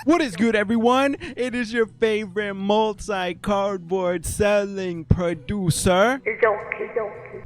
What is good, everyone? It is your favorite multi-cardboard selling producer. Izoki.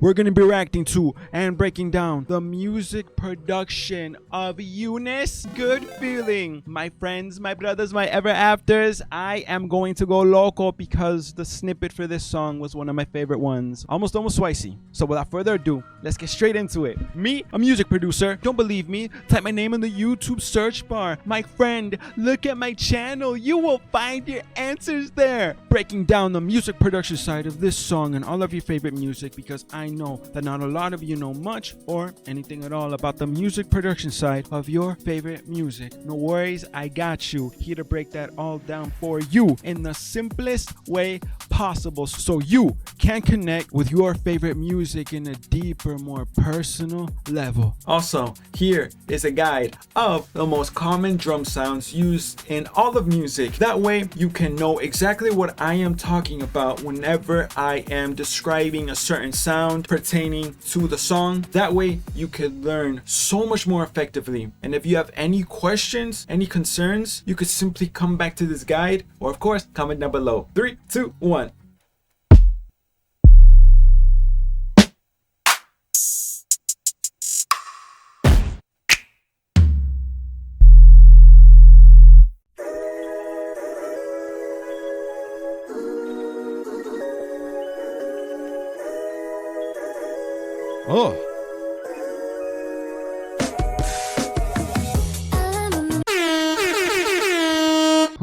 We're going to be reacting to and breaking down the music production of Unis. Good feeling. My friends, my brothers, my ever afters, I am going to go loco because the snippet for this song was one of my favorite ones. Almost spicy. So without further ado, let's get straight into it. Me, a music producer. Don't believe me? Type my name in the YouTube search bar. My friend, look at my channel. You will find your answers there. Breaking down the music production side of this song and all of your favorite music, because I know that not a lot of you know much or anything at all about the music production side of your favorite music. No worries, I got you. Here to break that all down for you in the simplest way possible so you can connect with your favorite music in a deeper, more personal level. Also, here is a guide of the most common drum sounds used in all of music. That way you can know exactly what I am talking about whenever I am describing a certain sound pertaining to the song. That way you could learn so much more effectively. And if you have any questions, any concerns, you could simply come back to this guide, or of course comment down below. 3, 2, 1.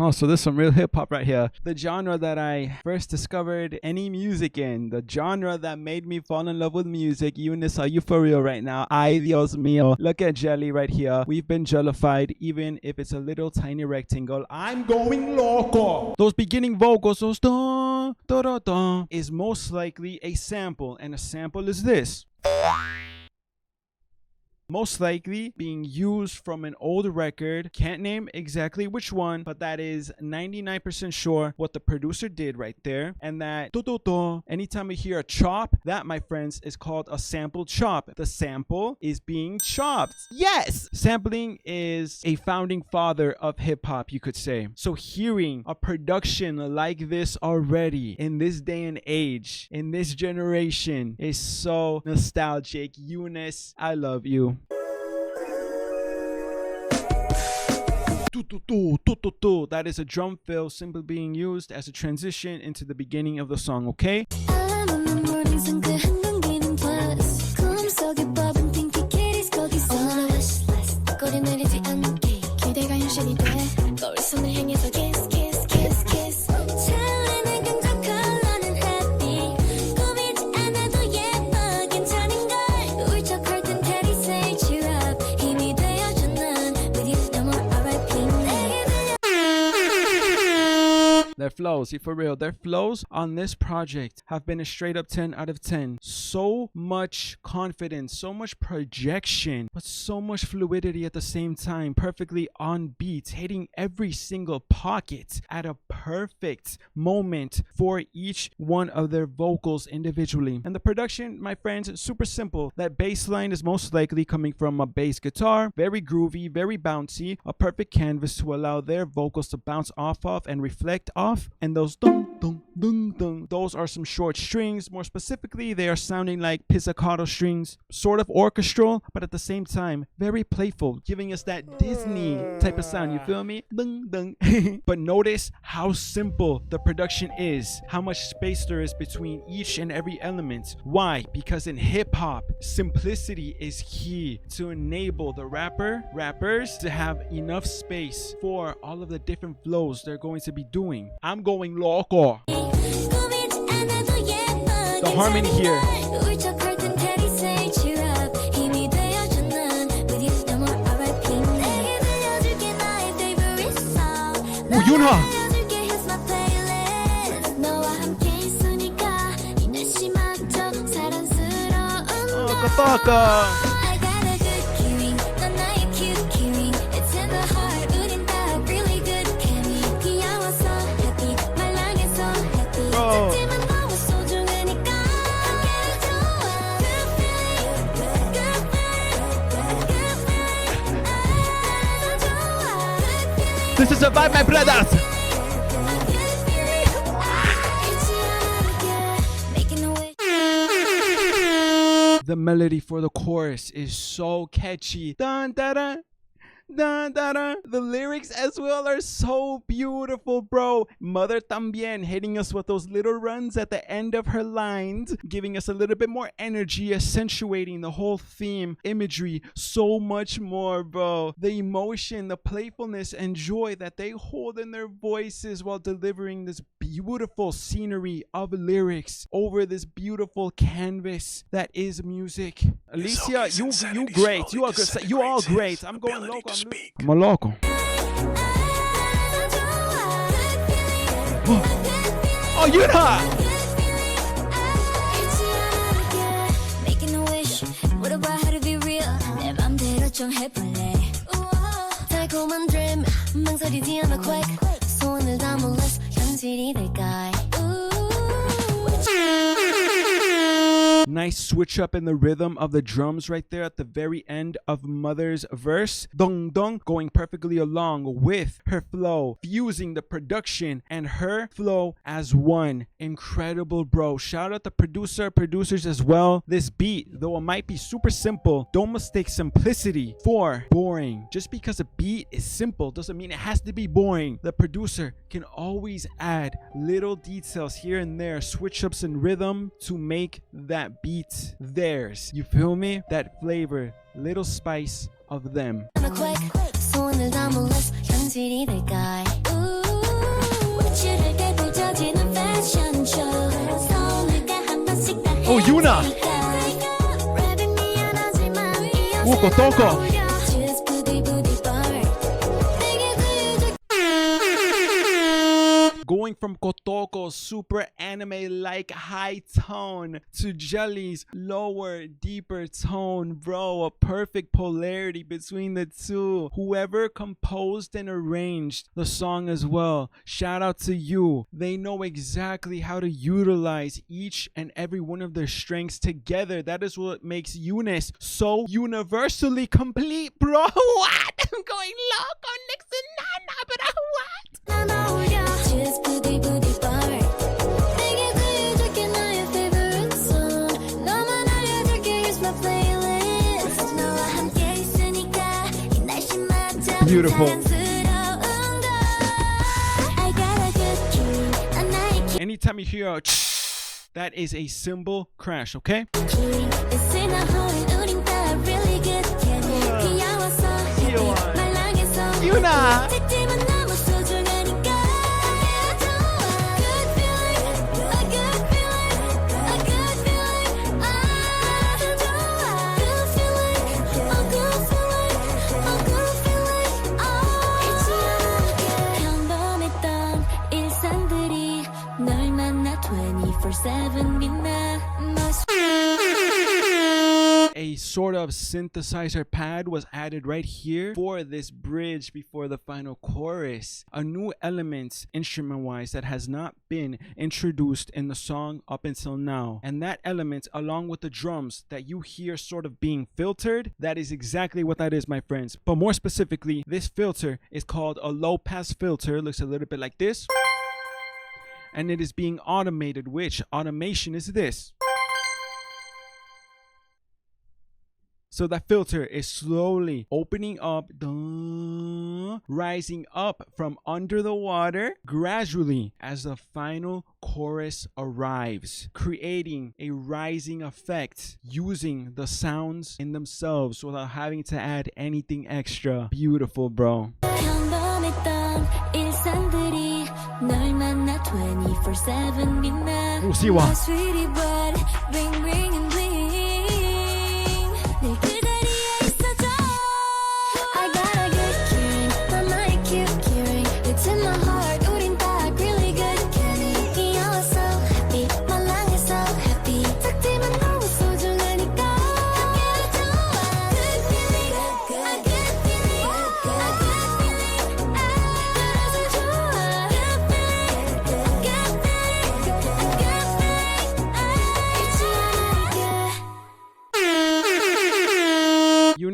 Oh, so there's some real hip-hop right here. The genre that I first discovered any music in. The genre that made me fall in love with music. Unis, are you for real right now? Ay, Dios mío. Look at Jelly right here. We've been jellified, even if it's a little tiny rectangle. I'm going loco. Those beginning vocals, those da, da, da, da, is most likely a sample. And a sample is this. Most likely being used from an old record. Can't name exactly which one, but that is 99% sure what the producer did right there. And that anytime you hear a chop, that, my friends, is called a sample chop. The sample is being chopped. Yes! Sampling is a founding father of hip-hop, you could say. So hearing a production like this already in this day and age, in this generation, is so nostalgic. Unis, I love you. That is a drum fill simply being used as a transition into the beginning of the song, okay? Their flows, see, for real, their flows on this project have been a straight up 10 out of 10. So much confidence, so much projection, but so much fluidity at the same time. Perfectly on beat, hitting every single pocket at a perfect moment for each one of their vocals individually. And the production, my friends, is super simple. That bass line is most likely coming from a bass guitar, very groovy, very bouncy, a perfect canvas to allow their vocals to bounce off of and reflect off. And those dun dun dun dun, those are some short strings. More specifically, they are sounding like pizzicato strings, sort of orchestral, but at the same time very playful, giving us that Disney type of sound. You feel me? Dun dun. But notice how simple the production is, how much space there is between each and every element. Why? Because in hip-hop, simplicity is key to enable the rappers to have enough space for all of the different flows they're going to be doing. I'm going loco. The harmony here. Ooh, Yunha. Oh, Kataka. This is a vibe, my brothers. The melody for the chorus is so catchy. Dun, da, da. Da, da, da. The lyrics as well are so beautiful, bro. Mother también hitting us with those little runs at the end of her lines, giving us a little bit more energy, accentuating the whole theme, imagery, so much more, bro. The emotion, the playfulness and joy that they hold in their voices while delivering this beautiful scenery of lyrics over this beautiful canvas that is music. Alicia, you great. You are good. You all great. I'm going local. I'm a local. Oh, you're not. Making a wish. What about how to be real? 내 맘대로 좀 해볼래. 달콤한 dream. 망설이지 않아 quake. 소원을 담을래. 현실이 될까? Nice switch up in the rhythm of the drums right there at the very end of Mother's verse. Dong dong, going perfectly along with her flow, fusing the production and her flow as one. Incredible, bro. Shout out the producers as well. This beat, though it might be super simple, don't mistake simplicity for boring. Just because a beat is simple doesn't mean it has to be boring. The producer can always add little details here and there, switch ups in rhythm to make that beat theirs. You feel me? That flavor, little spice of them. Oh, Yuna! Toko. Going from Kotoko's super anime-like high tone to Jelly's lower, deeper tone, bro. A perfect polarity between the two. Whoever composed and arranged the song as well, shout out to you. They know exactly how to utilize each and every one of their strengths together. That is what makes Unis so universally complete, bro. What? I'm going loco next to Nana, but what? Beautiful. Anytime you hear a that is a cymbal crash, okay? Yuna! A sort of synthesizer pad was added right here for this bridge before the final chorus. A new element instrument-wise that has not been introduced in the song up until now. And that element, along with the drums that you hear sort of being filtered, that is exactly what that is, my friends. But more specifically, this filter is called a low-pass filter. Looks a little bit like this. And it is being automated, which automation is this. So that filter is slowly opening up, rising up from under the water gradually as the final chorus arrives, creating a rising effect using the sounds in themselves without having to add anything extra. Beautiful, bro. 오, 시와.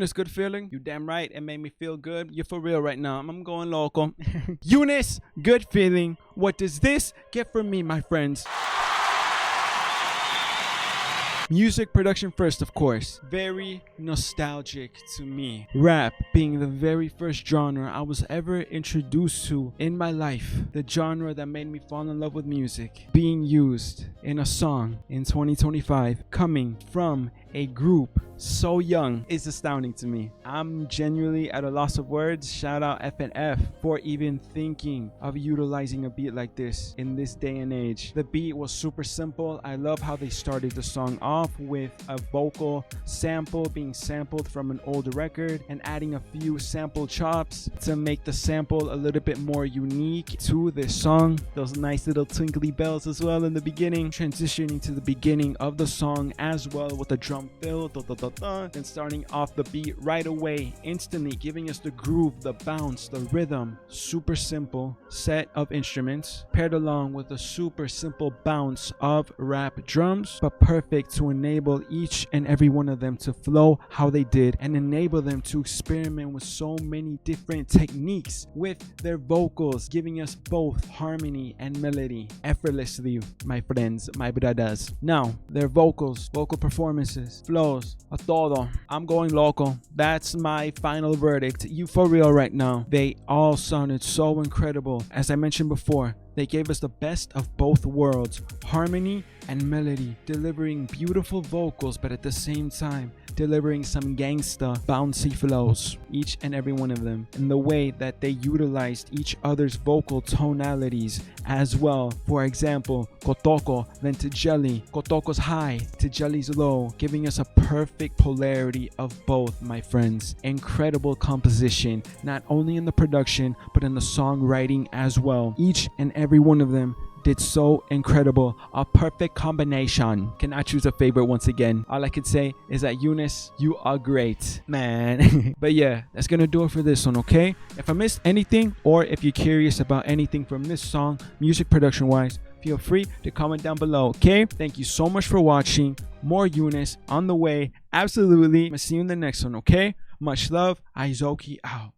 Eunice, good feeling? You damn right. It made me feel good. You're for real right now. I'm going local. Eunice, good feeling. What does this get from me, my friends? Music production first, of course. Very nostalgic to me. Rap being the very first genre I was ever introduced to in my life. The genre that made me fall in love with music. Being used in a song in 2025. Coming from a group so young is astounding to me. I'm genuinely at a loss of words. Shout out FNF for even thinking of utilizing a beat like this in this day and age. The beat was super simple. I love how they started the song off with a vocal sample being sampled from an old record and adding a few sample chops to make the sample a little bit more unique to this song. Those nice little twinkly bells as well in the beginning, transitioning to the beginning of the song as well with the drum fill, and starting off the beat right away, instantly giving us the groove, the bounce, the rhythm. Super simple set of instruments paired along with a super simple bounce of rap drums, but perfect to enable each and every one of them to flow how they did and enable them to experiment with so many different techniques with their vocals, giving us both harmony and melody effortlessly, my friends, my brothers. Now, their vocals, vocal performances, flows, a todo. I'm going local. That's my final verdict. You for real right now. They all sounded so incredible. As I mentioned before, they gave us the best of both worlds, harmony and melody, delivering beautiful vocals, but at the same time, delivering some gangsta, bouncy flows, each and every one of them, in the way that they utilized each other's vocal tonalities as well. For example, Kotoko, then Tijeli. Kotoko's high, Tijeli's low, giving us a perfect polarity of both, my friends. Incredible composition, not only in the production, but in the songwriting as well. Each and every one of them did so incredible. A perfect combination. Cannot choose a favorite once again. All I could say is that Unis, you are great, man. But yeah, that's gonna do it for this one, okay? If I missed anything, or if you're curious about anything from this song, music production wise, feel free to comment down below, okay? Thank you so much for watching. More Unis on the way. Absolutely. I'll see you in the next one, okay? Much love. Izoki out.